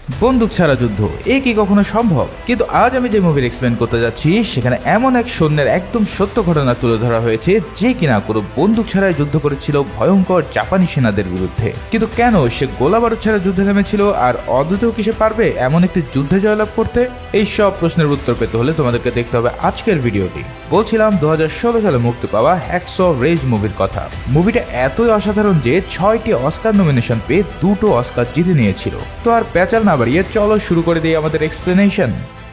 বন্দুক ছাড়া যুদ্ধ এ কি কখনো সম্ভব? কিন্তু আজ আমি যে মুভির এক্সপ্লেন করতে যাচ্ছি সেখানে এমন এক সৈন্যের একদম সত্য ঘটনা তুলে ধরা হয়েছে যে কিনা কোনো বন্দুক ছাড়াই যুদ্ধ করেছিল ভয়ঙ্কর জাপানি সেনাদের বিরুদ্ধে। কিন্তু কেন সে গোলাবারুদ ছাড়া যুদ্ধে নেমেছিল আর অদ্ভুতও কি সে পারবে এমন একটি যুদ্ধে জয়লাভ করতে? এই সব প্রশ্নের উত্তর পেতে হলে তোমাদেরকে দেখতে হবে আজকের ভিডিওটি। বলছিলাম 2016 সালে মুক্তি পাওয়া হ্যাকসো রেজ মুভির কথা। মুভিটা এতই অসাধারণ যে 6টি অস্কার নমিনেশন পেয়ে 2টো অস্কার জিতে নিয়েছিল। তো আর প্যাচাল না বাড়িয়ে চলো শুরু করে দিই আমাদের এক্সপ্লেনেশন।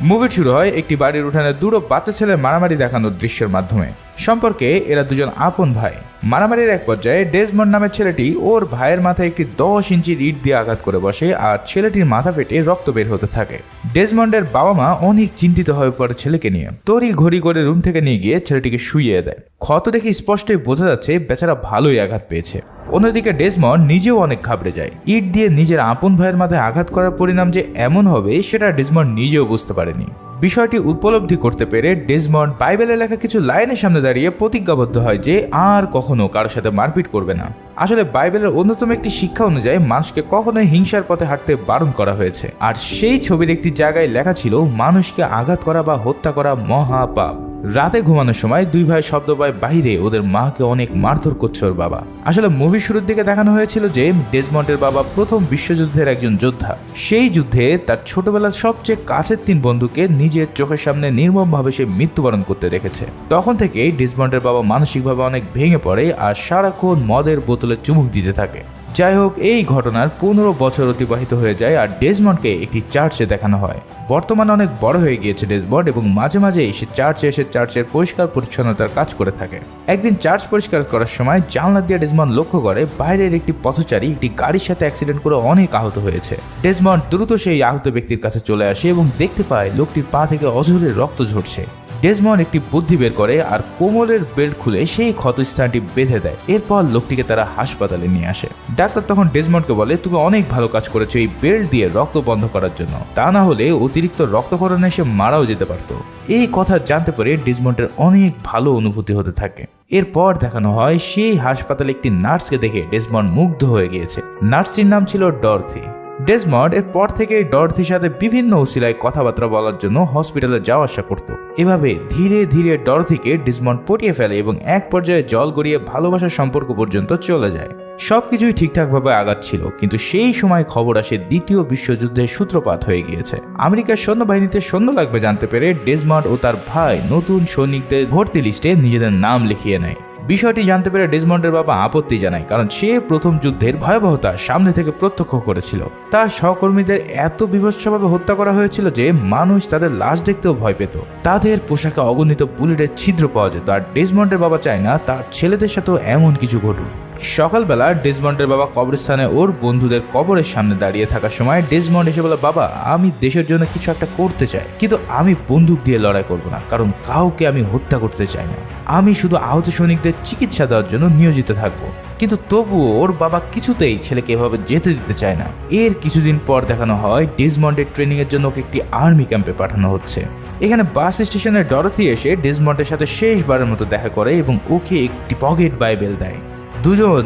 মুভি শুরু হয় একটি বাড়ির উঠানে দুটো বাচ্চা ছেলের মারামারি দেখানোর দৃশ্যের মাধ্যমে। সম্পর্কে এরা দুজন আপন ভাই। মারামারির এক পর্যায়ে ডেজমন্ড নামের ছেলেটি ওর ভাইয়ের মাথায় একটি 10 ইঞ্চির ইট দিয়ে আঘাত করে বসে আর ছেলেটির মাথা ফেটে রক্ত বের হতে থাকে। ডেজমন্ডের বাবা মা অনেক চিন্তিত হয়ে পড়ে ছেলেকে নিয়ে। তড়ি ঘড়ি করে রুম থেকে নিয়ে গিয়ে ছেলেটিকে শুইয়ে দেয়। ক্ষত দেখে স্পষ্টই বোঝা যাচ্ছে বেচারা ভালোই আঘাত পেয়েছে। অন্যদিকে ডেজমন্ড নিজেও অনেক ঘাবড়ে যায়। ইট দিয়ে নিজের আপন ভাইয়ের মাথায় আঘাত করার পরিণাম যে এমন হবে সেটা ডেজমন্ড নিজেও বুঝতে পারেনি। বিষয়টি উপলব্ধি করতে পেরে ডেজমন্ড বাইবেলে লেখা কিছু লাইনের সামনে দাঁড়িয়ে প্রতিজ্ঞাবদ্ধ হয় যে আর কখনো কারোর সাথে মারপিট করবে না। আসলে বাইবেলের অন্যতম একটি শিক্ষা অনুযায়ী মানুষকে কখনোই হিংসার পথে হাঁটতে বারণ করা হয়েছে। আর সেই ছবির একটি জায়গায় লেখা ছিল মানুষকে আঘাত করা বা হত্যা করা মহাপাপ। রাতে ঘুমানোর সময় দুই ভাই শব্দ পায় বাইরে ওদের মাকে অনেক মারধর করছে ওর বাবা। আসলে মুভির শুরুর দিকে দেখানো হয়েছিল যে ডেজমন্ডের বাবা প্রথম বিশ্বযুদ্ধের একজন যোদ্ধা। সেই যুদ্ধে তার ছোটবেলার সবচেয়ে কাছের 3 বন্ধুকে নিজের চোখের সামনে নির্মমভাবে সে মৃত্যুবরণ করতে দেখেছে। তখন থেকেই ডেজমন্ডের বাবা মানসিকভাবে অনেক ভেঙে পড়ে আর সারাক্ষণ মদের বোতলে চুমুক দিতে থাকে। যাই হোক, এই ঘটনার 15 বছর অতিবাহিত হয়ে যায় আর ডেজমন্ডকে একটি চার্চে দেখানো হয়। বর্তমানে অনেক বড় হয়ে গিয়েছে ডেজমন্ড এবং মাঝে মাঝে সে চার্চে এসে চার্চের পরিষ্কার পরিচ্ছন্নতার কাজ করে থাকে। একদিন চার্চ পরিষ্কার করার সময় জানলা দিয়ে ডেজমন্ড লক্ষ্য করে বাইরের একটি পথচারী একটি গাড়ির সাথে অ্যাক্সিডেন্ট করে অনেক আহত হয়েছে। ডেজমন্ড দ্রুত সেই আহত ব্যক্তির কাছে চলে আসে এবং দেখতে পায় লোকটির পা থেকে অঝরে রক্ত ঝরছে। ডেজমন্ড একটি বুদ্ধি বের করে আর কোমরের বেল্ট খুলে সেই ক্ষতস্থানটি বেঁধে দেয়। এরপর লোকটিকে তারা হাসপাতালে নিয়ে আসে। ডাক্তার তখন ডেজমন্ডকে বলে, তুমি অনেক ভালো কাজ করেছো এই বেল্ট দিয়ে রক্ত বন্ধ করার জন্য, তা না হলে অতিরিক্ত রক্তক্ষরণে সে মারাও যেতে পারতো। এই কথা জানতে পেরে ডেজমন্ডের অনেক ভালো অনুভূতি হতে থাকে। এরপর দেখানো হয় সেই হাসপাতালে একটি নার্সকে দেখে ডেজমন্ড মুগ্ধ হয়ে গিয়েছে। নার্সটির নাম ছিল ডরথি। ডেজমন্ড এরপর থেকে ডরথির সাথে বিভিন্ন উসিলায় কথাবার্তা বলার জন্য হসপিটালে যাওয়া আসা করত। এভাবে ধীরে ধীরে ডরথিকে ডেজমন্ড পটিয়ে ফেলে এবং এক পর্যায়ে জল গড়িয়ে ভালোবাসার সম্পর্ক পর্যন্ত চলে যায়। সবকিছুই ঠিকঠাকভাবে আগাচ্ছিল, কিন্তু সেই সময় খবর আসে দ্বিতীয় বিশ্বযুদ্ধের সূত্রপাত হয়ে গিয়েছে। আমেরিকার সৈন্যবাহিনীতে সৈন্য লাগবে জানতে পেরে ডেজমন্ড ও তার ভাই নতুন সৈনিকদের ভর্তি লিস্টে নিজেদের নাম লিখিয়ে নেয়। বিষয়টি জানতে পেরে ডেজমন্ডের বাবা আপত্তি জানায়, কারণ সে প্রথম যুদ্ধের ভয়াবহতা সামনে থেকে প্রত্যক্ষ করেছিল। তার সহকর্মীদের এত বিভৎসভাবে হত্যা করা হয়েছিল যে মানুষ তাদের লাশ দেখতেও ভয় পেত। তাদের পোশাকে অগণিত বুলেটের ছিদ্র পাওয়া যেত। আর ডেজমন্ডের বাবা চায় না তার ছেলেদের সাথেও এমন কিছু ঘটুক। সকালবেলা ডেজমন্ডের বাবা কবরস্থানে ওর বন্ধুদের কবরের সামনে দাঁড়িয়ে থাকার সময় ডেজমন্ড এসে বলে, বাবা আমি দেশের জন্য কিছু একটা করতে চাই, কিন্তু আমি বন্দুক দিয়ে লড়াই করব না, কারণ কাউকে আমি হত্যা করতে চাই না। আমি শুধু আহত সৈনিকদের চিকিৎসা দেওয়ার জন্য নিয়োজিত থাকবো। কিন্তু তবুও ওর বাবা কিছুতেই ছেলেকে এভাবে যেতে দিতে চায় না। এর কিছুদিন পর দেখানো হয় ডেজমন্ডের ট্রেনিং এর জন্য ওকে একটি আর্মি ক্যাম্পে পাঠানো হচ্ছে। এখানে বাস স্টেশনে ডরথি এসে ডেজমন্ডের সাথে শেষবারের মতো দেখা করে এবং ওকে একটি পকেট বাইবেল দেয়।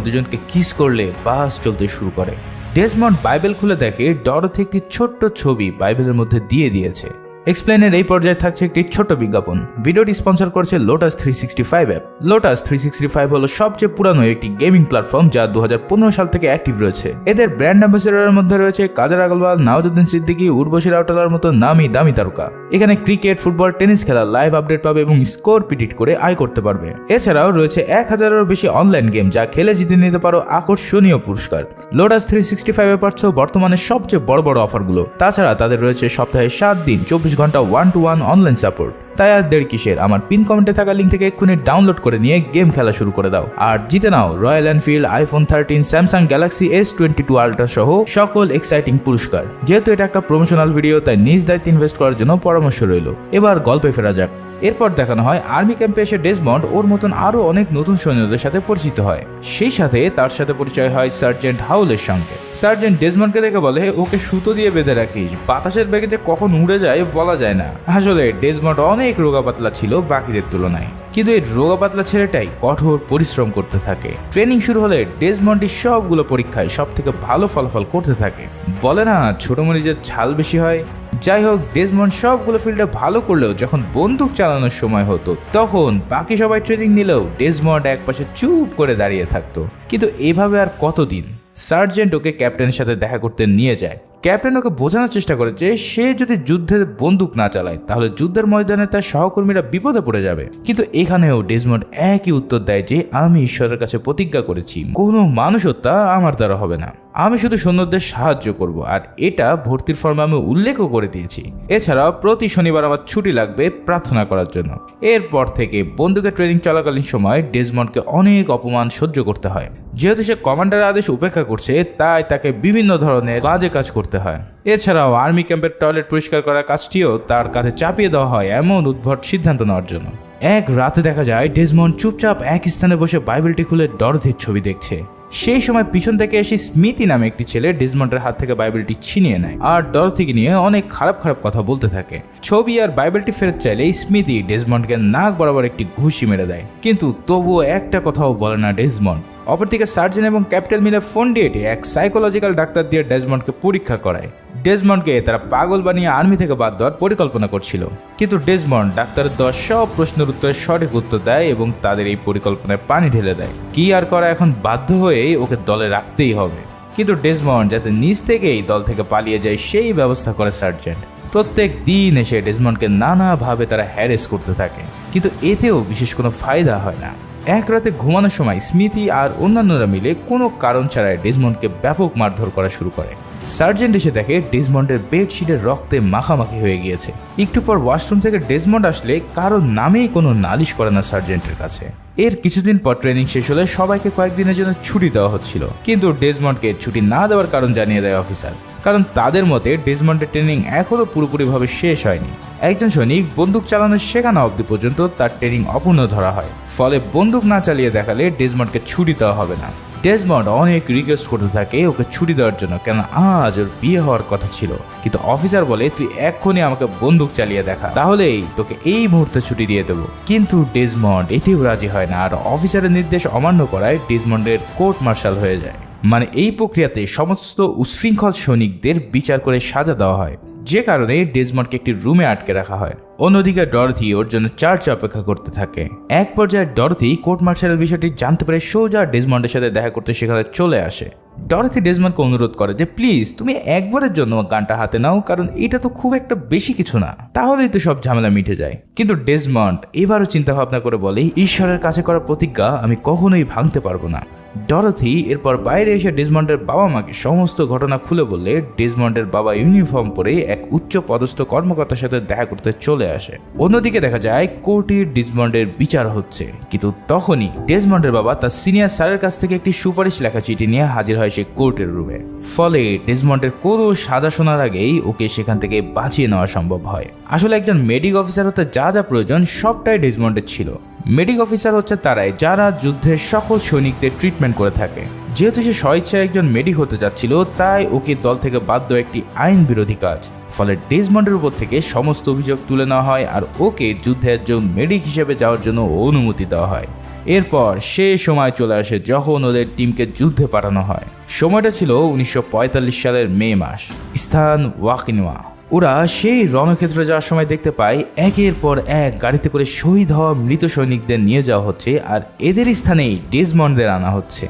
দুজনকে কিস করলে বাস চলতে শুরু করে। ডেজমন্ড বাইবেল খুলে দেখে ডরথি একটি ছোট্ট ছবি বাইবেলের মধ্যে দিয়ে দিয়েছে। এক্সপ্লেনের এই পর্যায়ে থাকছে একটি ছোট বিজ্ঞাপন। ভিডিওটি স্পন্সর করছে লোটাস 365 অ্যাপ। লোটাস 365 হলো সবচেয়ে পুরানো একটি গেমিং প্ল্যাটফর্ম যা 2015 সাল থেকে অ্যাক্টিভ রয়েছে। এদের ব্র্যান্ড অ্যাম্বাসেডরের মধ্যে রয়েছে কাজল আগরওয়াল, নওয়াজুদ্দিন সিদ্দিকী, উর্বশী রাউটালার মতো নামি দামি তারকা। এখানে ক্রিকেট, ফুটবল, টেনিস খেলা লাইভ আপডেট পাবে এবং স্কোর প্রিডিক্ট করে আয় করতে পারবে। এছাড়াও রয়েছে 1000-এরও বেশি অনলাইন গেম যা খেলে জিতে নিতে পারো আকর্ষণীয় পুরস্কার। লোটাস 365 এ পাচ্ছ বর্তমানে সবচেয়ে বড় বড় অফারগুলো। তাছাড়া তাদের রয়েছে সপ্তাহে 7 দিন 24 ঘন্টা 1-to-1 অনলাইন সাপোর্ট। তাই আর দেরি কিসের, আমার পিন কমেন্টে থাকা লিঙ্ক থেকে এক্ষুনি ডাউনলোড করে নিয়ে গেম খেলা শুরু করে দাও আর জিতে নাও Royal Enfield, iPhone 13, Samsung Galaxy S22 Ultra সহ সকল এক্সাইটিং পুরস্কার। যেহেতু এটা একটা প্রমোশনাল ভিডিও তাই নিজ দায়িত্বে ইনভেস্ট করার জন্য পরামর্শ রইল। এবার গল্পে ফেরা যাক। এরপর দেখানো হয় আর্মি ক্যাম্পে এসে ডেজমন্ড ওর মতন আরো অনেক নতুন সৈন্যদের সাথে পরিচিত হয়। সেই সাথে তার সাথে পরিচয় হয় সার্জেন্ট হাউলের সঙ্গে। সার্জেন্ট ডেজমন্ডকে দেখে বলে, ওকে সুতো দিয়ে বেঁধে রাখিস, বাতাসের বেগে যে কখন উড়ে যায় বলা যায় না। আসলে ডেজমন্ড অনেক রোগা পাতলা ছিল বাকিদের তুলনায়, কিন্তু এই রোগা পাতলা ছেলেটাই কঠোর পরিশ্রম করতে থাকে। ট্রেনিং শুরু হলে ডেজমন্ডই সবগুলো পরীক্ষায় সব থেকে ভালো ফলাফল করতে থাকে। বলে না ছোট মরিচের ঝাল বেশি হয়। যাই হোক, ডেজমন্ড সবগুলো ফিল্ডে ভালো করলেও যখন বন্দুক চালানোর সময় হতো তখন বাকি সবাই ট্রেনিং নিলেও ডেজমন্ড একপাশে চুপ করে দাঁড়িয়ে থাকতো। কিন্তু এভাবে আর কতদিন? সার্জেন্ট ওকে ক্যাপ্টেনের সাথে দেখা করতে নিয়ে যায়। ক্যাপ্টেন ওকে বোঝানোর চেষ্টা করে যে সে যদি যুদ্ধে বন্দুক না চালায় তাহলে যুদ্ধের ময়দানে তার সহকর্মীরা বিপদে পড়ে যাবে। কিন্তু এখানেও ডেজমন্ড একই উত্তর দেয় যে আমি ঈশ্বরের কাছে প্রতিজ্ঞা করেছি কোনো মানুষ হত্যা আমার দ্বারা হবে না, আমি শুধু সৈন্যদের সাহায্য করব, আর এটা ভর্তির ফর্মে আমি উল্লেখও করে দিয়েছি। এছাড়াও প্রতি শনিবার আমার ছুটি লাগবে প্রার্থনা করার জন্য। এরপর থেকে বন্দুকের ট্রেনিং চলাকালীন সময় ডেজমন্ডকে অনেক অপমান সহ্য করতে হয়। যেহেতু সে কমান্ডারের আদেশ উপেক্ষা করছে তাই তাকে বিভিন্ন ধরনের বাজে কাজ করতে হয়। এছাড়াও আর্মি ক্যাম্পের টয়লেট পরিষ্কার করার কাজটিও তার কাছে চাপিয়ে দেওয়া হয় এমন উদ্ভট সিদ্ধান্ত নেওয়ার জন্য। এক রাতে দেখা যায় ডেজমন্ড চুপচাপ এক স্থানে বসে বাইবেলটি খুলে ডরথির ছবি দেখছে। সেই সময় পিছন থেকে এসে স্মিথি নামে একটি ছেলে ডেজমন্ডের হাত থেকে বাইবেলটি ছিনিয়ে নেয় আর ডরথিকে নিয়ে অনেক খারাপ কথা বলতে থাকে। ছবি আর বাইবেলটি ফেরত চাইলে স্মিথি ডেজমন্ডকে নাক বরাবর একটি ঘুষি মেরে দেয়, কিন্তু তবুও একটা কথাও বলে না ডেজমন্ড। অপরদিকে সার্জেন এবং ক্যাপ্টেন মিলে ফোন দিয়ে এক সাইকোলজিক্যাল ডাক্তার দিয়ে ডেজমন্ডকে পরীক্ষা করায়। ডেজমন্ডকে তারা পাগল বানিয়ে আর্মি থেকে বাদ দেওয়ার পরিকল্পনা করছিল, কিন্তু ডেজমন্ড ডাক্তারের দেওয়া সব প্রশ্নের উত্তরে সঠিক উত্তর দেয় এবং তাদের এই পরিকল্পনায় পানি ঢেলে দেয়। কি আর করা, এখন বাধ্য হয়েই ওকে দলে রাখতেই হবে। কিন্তু ডেজমন্ড যাতে নিজ থেকেই দল থেকে পালিয়ে যায় সেই ব্যবস্থা করে সার্জেন্ট। প্রত্যেক দিন এসে ডেজমন্ডকে নানাভাবে তারা হ্যারেস করতে থাকে, কিন্তু এতেও বিশেষ কোনো ফায়দা হয় না। এক রাতে ঘুমানোর সময় স্মিথি আর অন্যান্যরা মিলে কোনো কারণ ছাড়াই ডেজমন্ডকে ব্যাপক মারধর করা শুরু করে। সার্জেন্ট এসে দেখে ডেজমন্ডের বেডশিটের রক্তে মাখামাখি হয়ে গিয়েছে। একটু পর ওয়াশরুম থেকে ডেজমন্ড আসলে কারোর নামেই কোনো নালিশ করে না সার্জেন্টের কাছে। এর কিছুদিন পর ট্রেনিং শেষ হলে সবাইকে কয়েকদিনের জন্য ছুটি দেওয়া হচ্ছিল, কিন্তু ডেজমন্ডকে ছুটি না দেওয়ার কারণ জানিয়ে দেয় অফিসার, কারণ তাদের মতে ডেজমন্ডের ট্রেনিং এখনও পুরোপুরিভাবে শেষ হয়নি। একজন সৈনিক বন্দুক চালানো শেখানো অবধি পর্যন্ত তার ট্রেনিং অপূর্ণ ধরা হয়, ফলে বন্দুক না চালিয়ে দেখালে ডেজমন্ডকে ছুটি দেওয়া হবে না। ডেজমন্ড অনেক রিকোয়েস্ট করতে থাকে ওকে ছুটি দেওয়ার জন্য, কেন আজ ওর বিয়ে হওয়ার কথা ছিল। কিন্তু অফিসার বলে তুই এক্ষুনি আমাকে বন্দুক চালিয়ে দেখা, তাহলেই তোকে এই মুহূর্তে ছুটি দিয়ে দেবো। কিন্তু ডেজমন্ড এতেও রাজি হয় না, আর অফিসারের নির্দেশ অমান্য করায় ডেজমন্ডের কোর্ট মার্শাল হয়ে যায়। মানে এই প্রক্রিয়াতে সমস্ত উশৃঙ্খল সৈনিকদের বিচার করে সাজা দেওয়া হয়, যে কারণে ডেজমন্ডকে একটি রুমে আটকে রাখা হয়। অন্যদিকে ডরথি ওর জন্য চার্চে অপেক্ষা করতে থাকে। এক পর্যায়ে ডরথি কোর্ট মার্শালের বিষয়টি জানতে পারে সোজা ডেজমন্ডের সাথে দেখা করতে সেখানে চলে আসে। ডরথি ডেজমন্ডকে অনুরোধ করে যে প্লিজ তুমি একবারের জন্য গানটা হাতে নাও, কারণ এটা তো খুব একটা বেশি কিছু না, তাহলেই তো সব ঝামেলা মিটে যায়। কিন্তু ডেজমন্ড এবারও চিন্তা ভাবনা করে বলে ঈশ্বরের কাছে করা প্রতিজ্ঞা আমি কখনোই ভাঙতে পারবো না। ডরথি এরপর বাইরে এসে ডেজমন্ডের বাবা মাকে সমস্ত ঘটনা খুলে বললে ডেজমন্ডের বাবা ইউনিফর্ম পরে এক উচ্চ পদস্থ কর্মকর্তার সাথে দেখা করতে চলে আসে। অন্যদিকে দেখা যায় কোর্টে ডেজমন্ডের বিচার হচ্ছে, কিন্তু তখনই ডেজমন্ডের বাবা তার সিনিয়র স্যারের কাছ থেকে একটি সুপারিশ লেখা চিঠি নিয়ে হাজির হয় সে কোর্টের রুমে। ফলে ডেজমন্ডের কোনো সাজা শোনার আগেই ওকে সেখান থেকে বাঁচিয়ে নেওয়া সম্ভব হয়। আসলে একজন মেডিক অফিসার হতে যা যা প্রয়োজন সবটাই ডেজমন্ডের ছিল। মেডিক অফিসার হচ্ছে তারাই যারা যুদ্ধের সকল সৈনিকদের ট্রিটমেন্ট করে থাকে। যেহেতু সে স্বেচ্ছায় একজন মেডিক হতে যাচ্ছিল, তাই ওকে দল থেকে বাদ দেওয়া একটি আইন বিরোধী কাজ। ফলে ডেজমন্ডের উপর থেকে সমস্ত অভিযোগ তুলে নেওয়া হয় আর ওকে যুদ্ধে একজন মেডিক হিসেবে যাওয়ার জন্য অনুমতি দেওয়া হয়। এরপর সে সময় চলে আসে যখন ওদের টিমকে যুদ্ধে পাঠানো হয়। সময়টা ছিল 1945 সালের মে মাস, স্থান ওয়াকিনোয়া। ওরা সেই রণক্ষেত্রে যাওয়ার সময় দেখতে পায় একের পর এক গাড়িতে করে শহীদ হওয়া মৃত সৈনিকদের নিয়ে যাওয়া হচ্ছে, আর এদের স্থানেই ডেজমন্ডদের আনা হচ্ছে।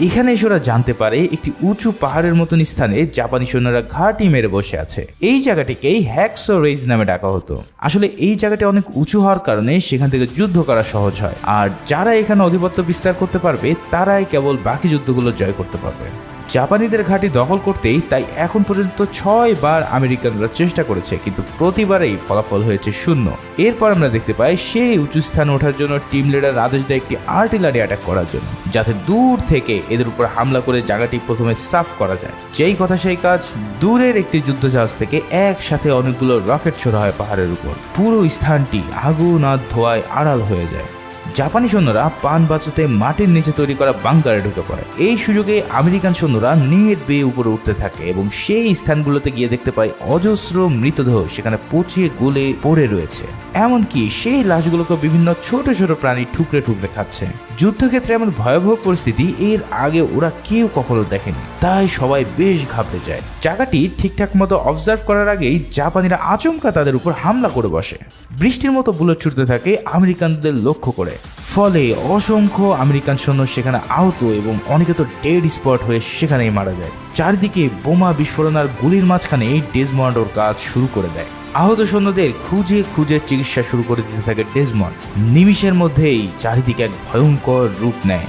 এখানে এসে ওরা জানতে পারে একটি উঁচু পাহাড়ের মতন স্থানে জাপানি সৈন্যরা ঘাঁটি মেরে বসে আছে। এই জায়গাটিকেই হ্যাক্সো রেজ নামে ডাকা হতো। আসলে এই জায়গাটি অনেক উঁচু হওয়ার কারণে সেখান থেকে যুদ্ধ করা সহজ হয়, আর যারা এখানে আধিপত্য বিস্তার করতে পারবে তারাই কেবল বাকি যুদ্ধগুলো জয় করতে পারবে। জাপানিদের ঘাঁটি দখল করতেই তাই এখন পর্যন্ত 6 বার আমেরিকানরা চেষ্টা করেছে, কিন্তু প্রতিবারেই ফলাফল হয়েছে শূন্য। এরপর আমরা দেখতে পাই সেই উঁচু স্থানে ওঠার জন্য টিম লিডার আদেশ দেয় একটি আর্টিলারি অ্যাটাক করার জন্য, যাতে দূর থেকে এদের উপর হামলা করে জায়গাটি প্রথমে সাফ করা যায়। যেই কথা সেই কাজ, দূরের একটি যুদ্ধজাহাজ থেকে একসাথে অনেকগুলো রকেট ছোড়া হয় পাহাড়ের উপর। পুরো স্থানটি আগুন আর ধোঁয়ায় আড়াল হয়ে যায়। জাপানি সৈন্যরা প্রাণ বাঁচাতে মাটির নিচে তৈরি করা বাংকারে ঢুকে পড়ে। এই সুযোগে আমেরিকান সৈন্যরা নেট বেয়ে উপরে উঠতে থাকে এবং সেই স্থানগুলোতে গিয়ে দেখতে পায় অজস্র মৃতদেহ সেখানে পচিয়ে গলে পড়ে রয়েছে। এমনকি সেই লাশগুলোকে বিভিন্ন ছোট ছোট প্রাণী ঠুকরে ঠুকরে খাচ্ছে। যুদ্ধক্ষেত্রে এমন ভয়াবহ পরিস্থিতি এর আগে ওরা কেউ কখনো দেখেনি, তাই সবাই বেশ ঘাবড়ে যায়। জায়গাটি ঠিকঠাক মতো অবজার্ভ করার আগেই জাপানিরা আচমকা তাদের উপর হামলা করে বসে। বৃষ্টির মতো বুলেট ছুটতে থাকে আমেরিকানদের লক্ষ্য করে, ফলে অসংখ্য আমেরিকান সৈন্য সেখানে আহত এবং অনেকে তো ডেড স্পট হয়ে সেখানেই মারা যায়। চারদিকে বোমা বিস্ফোরণ আর গুলির মাঝখানে ডেজমন্ড ওর কাজ শুরু করে দেয়। আহত সৈন্যদের খুঁজে খুঁজে চিকিৎসা শুরু করে দিতে থাকে ডেজমন্ড। নিমিষের মধ্যেই চারিদিকে এক ভয়ঙ্কর রূপ নেয়।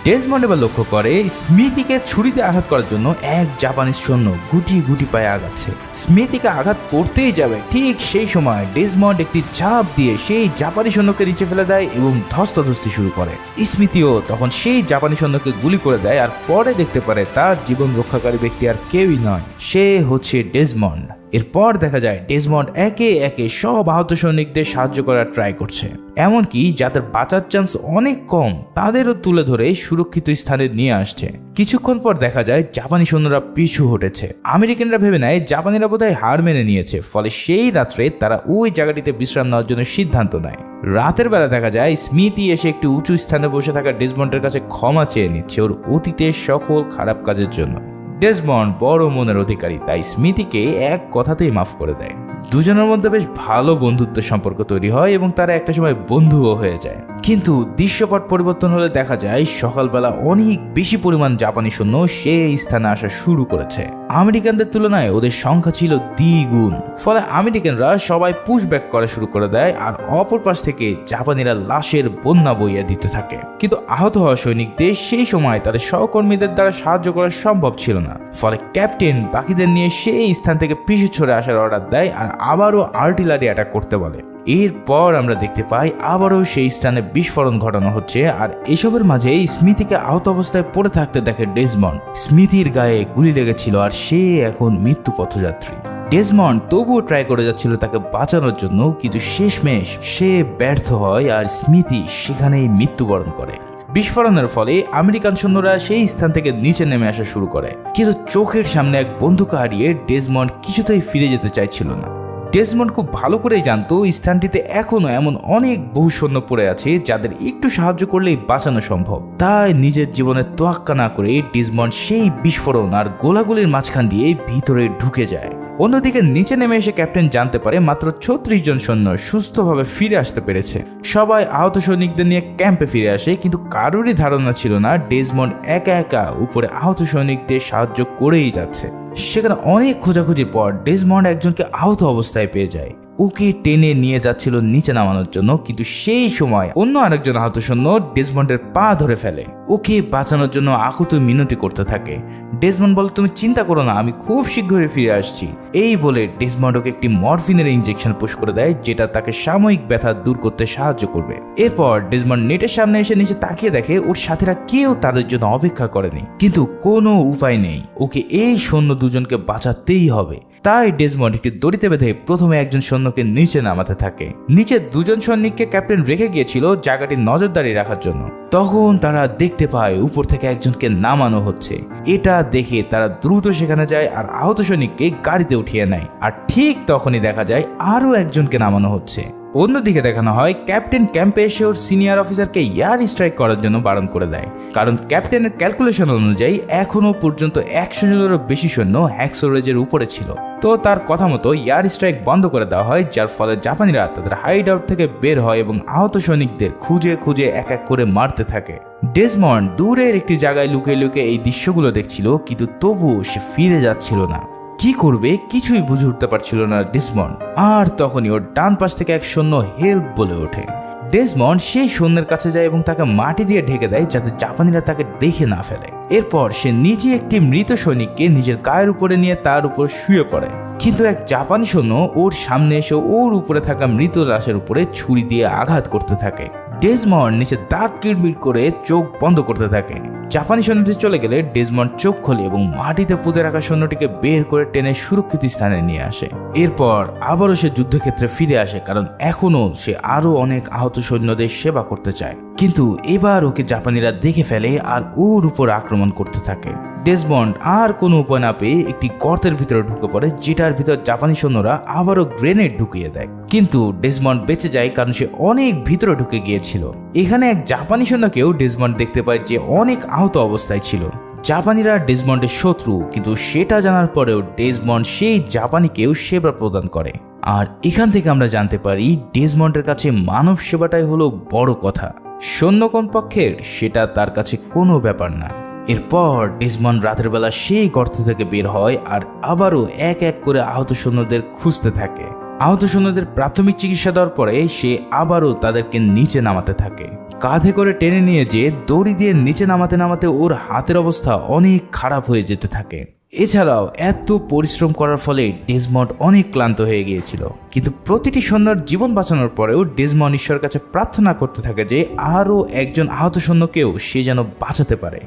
ডেজমন্ড এবার লক্ষ্য করে স্মিথিকে ছুরিতে আঘাত করার জন্য এক জাপানিজ সৈন্য গুটি গুটি পায়ে আগাচ্ছে। স্মিথিকে আঘাত করতেই যাবে, ঠিক সেই সময় ডেজমন্ড একটি ঝাঁপ দিয়ে সেই জাপানি সৈন্যকে নিচে ফেলে দেয় এবং ধস্তাধস্তি শুরু করে। স্মিথিও তখন সেই জাপানি সৈন্যকে গুলি করে দেয় আর পরে দেখতে পারে তার জীবন রক্ষাকারী ব্যক্তি আর কেউই নয়, সে হচ্ছে ডেজমন্ড। এরপর দেখা যায় ডেজমন্ড একে একে সব আহত সৈনিকদের সাহায্য করার ট্রাই করছে, এমনকি যাদের বাঁচার চান্স অনেক কম তাদেরও তুলে ধরে সুরক্ষিত স্থানে নিয়ে আসছে। কিছুক্ষণ পর দেখা যায় জাপানি সৈন্যরা পিছু হটেছে। আমেরিকানরা ভেবে নেয় জাপানিরা বোধহয় হার মেনে নিয়েছে, ফলে সেই রাত্রে তারা ওই জায়গাটিতে বিশ্রাম নেওয়ার জন্য সিদ্ধান্ত নেয়। রাতের বেলা দেখা যায় স্মিথি এসে একটি উঁচু স্থানে বসে থাকা ডেজমন্ডের কাছে ক্ষমা চেয়ে নিচ্ছে ওর অতীতের সকল খারাপ কাজের জন্য। ডেজমন্ড বড় মনের অধিকারী, তাই স্মিথিকে এক কথাতেই মাফ করে দেয়। দুজনের মধ্যে বেশ ভালো বন্ধুত্ব সম্পর্ক তৈরি হয় এবং তারা একটা সময় বন্ধুও হয়ে যায়। কিন্তু দৃশ্যপট পরিবর্তন হলে দেখা যায় সকালবেলা অনেক বেশি পরিমাণ জাপানি সৈন্য সেই স্থানে আসা শুরু করেছে। আমেরিকানদের তুলনায় ওদের সংখ্যা ছিল দ্বিগুণ, ফলে আমেরিকানরা সবাই পুশব্যাক করা শুরু করে দেয় আর অপর পাশ থেকে জাপানিরা লাশের বন্যা বইয়ে দিতে থাকে। কিন্তু আহত হওয়া সৈনিকদের সেই সময় তাদের সহকর্মীদের দ্বারা সাহায্য করা সম্ভব ছিল না, ফলে ক্যাপ্টেন বাকিদের নিয়ে সেই স্থান থেকে পিছু ছড়ে আসার অর্ডার দেয় আর আবারও আর্টিলারি অ্যাটাক করতে বলে। এরপর আমরা দেখতে পাই আবারও সেই স্থানে বিস্ফোরণ ঘটানো হচ্ছে আর এসবের মাঝে স্মিথিকে আহত অবস্থায় পড়ে থাকতে দেখে ডেজমন্ড। স্মিথির গায়ে গুলি লেগেছিল আর সে এখন মৃত্যু পথযাত্রী। ডেজমন্ড তবুও ট্রাই করে যাচ্ছিল তাকে বাঁচানোর জন্য, কিন্তু শেষমেশ সে ব্যর্থ হয় আর স্মিথি সেখানেই মৃত্যুবরণ করে। বিস্ফোরণের ফলে আমেরিকান সৈন্যরা সেই স্থান থেকে নিচে নেমে আসা শুরু করে, কিন্তু চোখের সামনে এক বন্ধুকে হারিয়ে ডেজমন্ড কিছুতেই ফিরে যেতে চাইছিল না। ডেজমন্ড খুব ভালো করেই জানতো স্থানটিতে এখনো এমন অনেক বহু সৈন্য পড়ে আছে যাদের একটু সাহায্য করলেই বাঁচানো সম্ভব। তাই নিজের জীবনের তোয়াক্কা না করে ডেজমন্ড সেই বিস্ফোরণ আর গোলাগুলির মাঝখান দিয়ে ভিতরে ঢুকে যায়। অন্যদিকে নিচে নেমে এসে ক্যাপ্টেন জানতে পারে মাত্র 36 জন সৈন্য সুস্থভাবে ফিরে আসতে পেরেছে। সবাই আহত সৈনিকদের নিয়ে ক্যাম্পে ফিরে আসে, কিন্তু কারোরই ধারণা ছিল না ডেজমন্ড একা একা উপরে আহত সৈনিকদের সাহায্য করেই যাচ্ছে। সেখানে অনেক খোঁজাখুঁজির পর ডেজমন্ড একজনকে আহত অবস্থায় পেয়ে যায়। ওকে টেনে নিয়ে যাচ্ছিল নিচে নামানোর জন্য, কিন্তু সেই সময় অন্য আরেকজন আহত সৈন্য ডেজমন্ডের পা ধরে ফেলে। ওকে বাঁচানোর জন্য আকুত মিনতি করতে থাকে। ডেজমন্ড বলে, তুমি চিন্তা করো না, আমি খুব শীঘ্রই ফিরে আসছি। এই বলে ডেজমন্ড ওকে একটি মরফিনের ইনজেকশন পুশ করে দেয়, যেটা তাকে সাময়িক ব্যথা দূর করতে সাহায্য করবে। এরপর ডেজমন্ড নেটের সামনে এসে নিচে তাকিয়ে দেখে ওর সাথীরা কেউ তাদের জন্য অপেক্ষা করেনি, কিন্তু কোনো উপায় নেই, ওকে এই সৈন্য দুজনকে বাঁচাতেই হবে। তাই ডেজমন্ড একটি দড়িতে বেঁধে প্রথমে একজন সৈন্যকে নিচে নামাতে থাকে। নিচে দুজন সৈনিককে ক্যাপ্টেন রেখে গিয়েছিল জায়গাটি নজরদারি রাখার জন্য। তখন তারা দেখতে পায় উপর থেকে একজনকে নামানো হচ্ছে। এটা দেখে তারা দ্রুত সেখানে যায় আর আহত সৈনিককে গাড়িতে উঠিয়ে নেয়। আর ঠিক তখনই দেখা যায় আরো একজনকে নামানো হচ্ছে। অন্যদিকে দেখানো হয় ক্যাপ্টেন ক্যাম্পে এসে ওর সিনিয়র অফিসারকে এয়ার স্ট্রাইক করার জন্য বারণ করে দেয়, কারণ ক্যাপ্টেনের ক্যালকুলেশন অনুযায়ী এখনো পর্যন্ত 100 জনেরও বেশি সৈন্য হ্যাক্সোরেজের উপরে ছিল। তো তার কথা মতো এয়ার স্ট্রাইক বন্ধ করে দেওয়া হয়, যার ফলে জাপানিরা তাদের হাইড আউট থেকে বের হয় এবং আহত সৈনিকদের খুঁজে খুঁজে এক এক করে মারতে থাকে। ডেজমন্ড দূরের একটি জায়গায় লুকিয়ে লুকিয়ে এই দৃশ্যগুলো দেখছিল, কিন্তু তবুও সে ফিরে যাচ্ছিল না। কি করবে কিছুই বুঝে উঠতে পারছিল না ডেজমন্ড। আর তখনই ওর ডান পাশ থেকে এক সৈন্য হেল্প বলে ওঠে। ডেজমন্ড সেই সৈন্যের কাছে যায় এবং তাকে মাটি দিয়ে ঢেকে দেয় যাতে জাপানিরা তাকে দেখে না ফেলে। এরপর সে নিজে একটি মৃত সৈনিককে নিজের গায়ের উপরে নিয়ে তার উপর শুয়ে পড়ে, কিন্তু এক জাপানি সৈন্য ওর সামনে এসে ওর উপরে থাকা মৃত লাশের উপরে ছুরি দিয়ে আঘাত করতে থাকে। ডেজমন্ড নিচে দাঁত কিড়মিড় করে চোখ বন্ধ করতে থাকে, জাপানি সৈন্যটি চলে গেলে ডেজমন্ড চোখ খোলে এবং মাটিতে পুঁতে রাখা সৈন্যটিকে বের করে টেনে সুরক্ষিত স্থানে নিয়ে আসে। এরপর আবারও সে যুদ্ধক্ষেত্রে ফিরে আসে, কারণ এখনো সে আরো অনেক আহত সৈন্যদের সেবা করতে চায়। কিন্তু এবার ওকে জাপানিরা দেখে ফেলে আর ওর উপর আক্রমণ করতে থাকে। ডেজমন্ড আর কোনো উপায় না পেয়ে একটি গর্তের ভিতরে ঢুকে পড়ে, যেটার ভিতর জাপানি সৈন্যরা আবারও গ্রেনেড ঢুকিয়ে দেয়। কিন্তু ডেজমন্ড বেঁচে যায়, কারণ সে অনেক ভিতরে ঢুকে গিয়েছিল। এখানে এক জাপানি সৈন্যকেও ডেজমন্ড দেখতে পায় যে অনেক আহত অবস্থায় ছিল। জাপানিরা ডেজমন্ডের শত্রু, কিন্তু সেটা জানার পরেও ডেজমন্ড সেই জাপানিকেও সেবা প্রদান করে। আর এখান থেকে আমরা জানতে পারি ডেজমন্ডের কাছে মানব সেবাটাই হলো বড় কথা। সৈন্য কোন পক্ষের সেটা তার কাছে কোনো ব্যাপার না। এরপর ডেজমন্ড রাতের বেলা সেই গর্ত থেকে বের হয় আর আবারও এক এক করে আহত সৈন্যদের খুঁজতে থাকে। আহত সৈন্যদের প্রাথমিক চিকিৎসা দেওয়ার পরে সে আবারও তাদেরকে নিচে নামাতে থাকে। কাঁধে করে টেনে নিয়ে যে দড়ি দিয়ে নিচে নামাতে নামাতে ওর হাতের অবস্থা অনেক খারাপ হয়ে যেতে থাকে। এছাড়াও এত পরিশ্রম করার ফলে ডেজমন্ড অনেক ক্লান্ত হয়ে গিয়েছিল। কিন্তু প্রতিটি সৈন্যর জীবন বাঁচানোর পরেও ডেজমন্ড ঈশ্বরের কাছে প্রার্থনা করতে থাকে যে আরও একজন আহত সৈন্যকেও সে যেন বাঁচাতে পারে।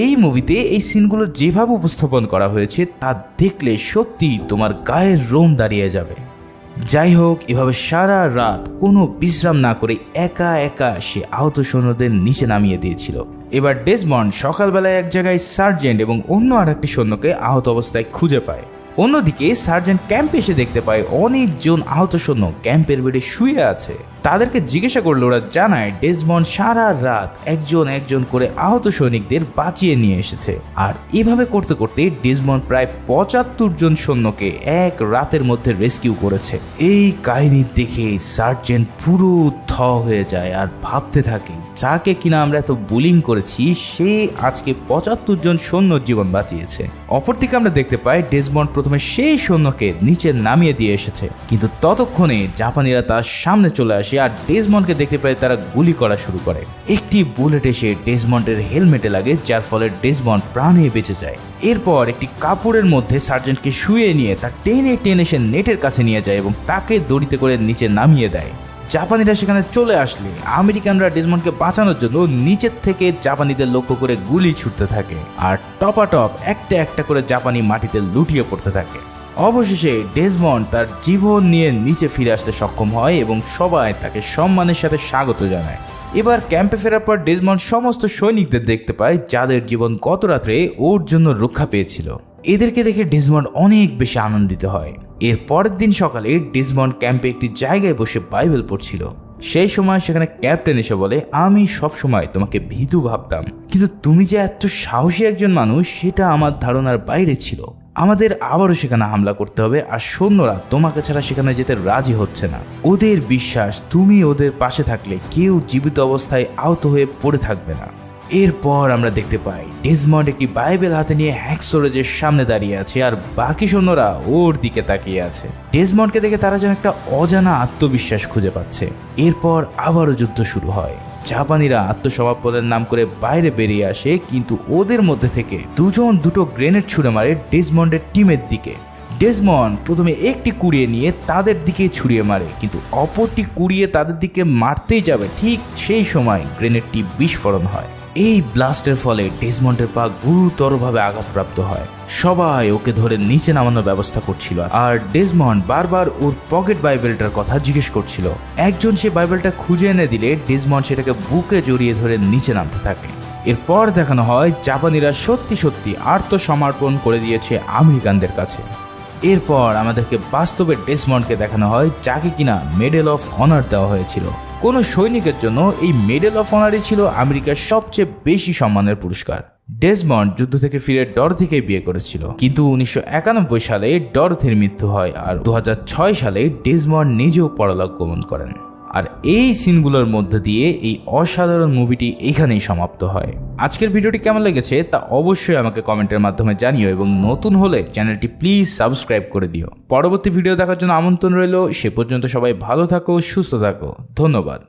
এই মুভিতে এই সিনগুলো যেভাবে উপস্থাপন করা হয়েছে তা দেখলে সত্যি তোমার গায়ের রোম দাঁড়িয়ে যাবে। যাই হোক, এভাবে সারা রাত কোনো বিশ্রাম না করে একা একা সে আহত সৈন্যদের নিচে নামিয়ে দিয়েছিল। এবার ডেজমন্ড সকালবেলায় এক জায়গায় সার্জেন্ট এবং অন্য আরেকটি সৈন্যকে আহত অবস্থায় খুঁজে পায়। অন্যদিকে সার্জেন্ট ক্যাম্পে এসে দেখতে পায় অনেকজন আহত সৈন্য ক্যাম্পের বেডে শুয়ে আছে। তাদেরকে জিজ্ঞাসা করলে ওরা জানায় ডেজমন্ড সারা রাত একজন একজন করে আহত সৈনিকদের বাঁচিয়ে নিয়ে এসেছে। আর এভাবে করতে করতে ডেজমন্ড প্রায় ৭৫ জন সৈন্যকে এক রাতের মধ্যে রেস্কিউ করেছে। এই কাহিনী দেখে সার্জেন্ট পুরো থ হয়ে যায় আর ভাবতে থাকে যাকে কিনা আমরা এত বুলিং করেছি সে আজকে ৭৫ জন সৈন্য জীবন বাঁচিয়েছে। অপরদিকে আমরা দেখতে পাই ডেজমন্ড প্রথমে সেই সৈন্যকে নিচে নামিয়ে দিয়ে এসেছে, কিন্তু ততক্ষণে জাপানিরা তার সামনে চলে আসে আর ডেজমন্ডকে দেখতে পায় তারা গুলি করা শুরু করে। একটি বুলেট এসে ডেজমন্ডের হেলমেটে লাগে, যার ফলে ডেজমন্ড প্রাণে বেঁচে যায়। এরপর একটি কাপড়ের মধ্যে সার্জেন্টকে শুয়ে নিয়ে তার টেনে টেনে সে নেটের কাছে নিয়ে যায় এবং তাকে দড়িতে করে নিচে নামিয়ে দেয়। জাপানিরা সেখানে চলে আসলে আমেরিকানরা ডেজমন্ডকে বাঁচানোর জন্য নিচের থেকে জাপানিদের লক্ষ্য করে গুলি ছুটতে থাকে আর টপাটপ একটা একটা করে জাপানি মাটিতে লুটিয়ে পড়তে থাকে। অবশেষে ডেজমন্ড তার জীবন নিয়ে নিচে ফিরে আসতে সক্ষম হয় এবং সবাই তাকে সম্মানের সাথে স্বাগত জানায়। এবার ক্যাম্পে ফেরার পর ডেজমন্ড সমস্ত সৈনিকদের দেখতে পায় যাদের জীবন গত রাত্রে ওর জন্য রক্ষা পেয়েছিল। এদেরকে দেখে ডেজমন্ড অনেক বেশি আনন্দিত হয়। এর পরের দিন সকালে ডেজমন্ড ক্যাম্পে একটি জায়গায় বসে বাইবেল পড়ছিল। সেই সময় সেখানে ক্যাপ্টেন এসে বলে, আমি সব সময় তোমাকে ভীতু ভাবতাম, কিন্তু তুমি যে এত সাহসী একজন মানুষ সেটা আমার ধারণার বাইরে ছিল। আমাদের আবারও সেখানে হামলা করতে হবে আর সৈন্যরা তোমাকে ছাড়া সেখানে যেতে রাজি হচ্ছে না। ওদের বিশ্বাস তুমি ওদের পাশে থাকলে কেউ জীবিত অবস্থায় আহত হয়ে পড়ে থাকবে না। এরপর আমরা দেখতে পাই ডেজমন্ড একটি বাইবেল হাতে নিয়ে হ্যাক্সোরেজের সামনে দাঁড়িয়ে আছে আর বাকি সৈন্যরা ওর দিকে তাকিয়ে আছে। ডেজমন্ডকে দেখে তারা যেন একটা অজানা আত্মবিশ্বাস খুঁজে পাচ্ছে। এরপর আবারও যুদ্ধ শুরু হয়। জাপানিরা আত্মসমর্পণের নাম করে বাইরে বেরিয়ে আসে, কিন্তু ওদের মধ্যে থেকে দুজন দুটো গ্রেনেড ছুঁড়ে মারে ডেজমন্ডের টিমের দিকে। ডেজমন্ড প্রথমে একটি কুড়িয়ে নিয়ে তাদের দিকে ছুড়িয়ে মারে, কিন্তু অপরটি কুড়িয়ে তাদের দিকে মারতেই যাবে, ঠিক সেই সময় গ্রেনেডটি বিস্ফোরণ হয়। এই ব্লাস্টের ফলে ডেজমন্ডের পা গুরুতরভাবে আঘাতপ্রাপ্ত হয়। সবাই ওকে ধরে নিচে নামানোর ব্যবস্থা করছিল আর ডেজমন্ড বারবার ওর পকেট বাইবেলটার কথা জিজ্ঞেস করছিল। একজন সে বাইবেলটা খুঁজে এনে দিলে ডেজমন্ড সেটাকে বুকে জড়িয়ে ধরে নিচে নামতে থাকে। এরপর দেখানো হয় জাপানিরা সত্যি সত্যি আত্মসমর্পণ করে দিয়েছে আমেরিকানদের কাছে। এরপর আমাদেরকে বাস্তবে ডেজমন্ডকে দেখানো হয় যাকে কিনা মেডেল অফ অনার দেওয়া হয়েছিল। কোনো সৈনিকের জন্য এই মেডেল অফ অনারই ছিল আমেরিকার সবচেয়ে বেশি সম্মানের পুরস্কার। ডেজমন্ড যুদ্ধ থেকে ফিরে ডরথিকে বিয়ে করেছিল, কিন্তু 1991 সালে ডরথির মৃত্যু হয় আর 2006 সালে ডেজমন্ড নিজেও পরলোক গমন করেন। আর এই সিনগুলোর মধ্যে দিয়ে এই অসাধারণ মুভিটি এখানেই সমাপ্ত হয়। আজকের ভিডিওটি কেমন লেগেছে তা অবশ্যই আমাকে কমেন্টের মাধ্যমে জানিও এবং নতুন হলে চ্যানেলটি প্লিজ সাবস্ক্রাইব করে দিও। পরবর্তী ভিডিও দেখার জন্য আমন্ত্রণ রইল। সে পর্যন্ত সবাই ভালো থাকো, সুস্থ থাকো। ধন্যবাদ।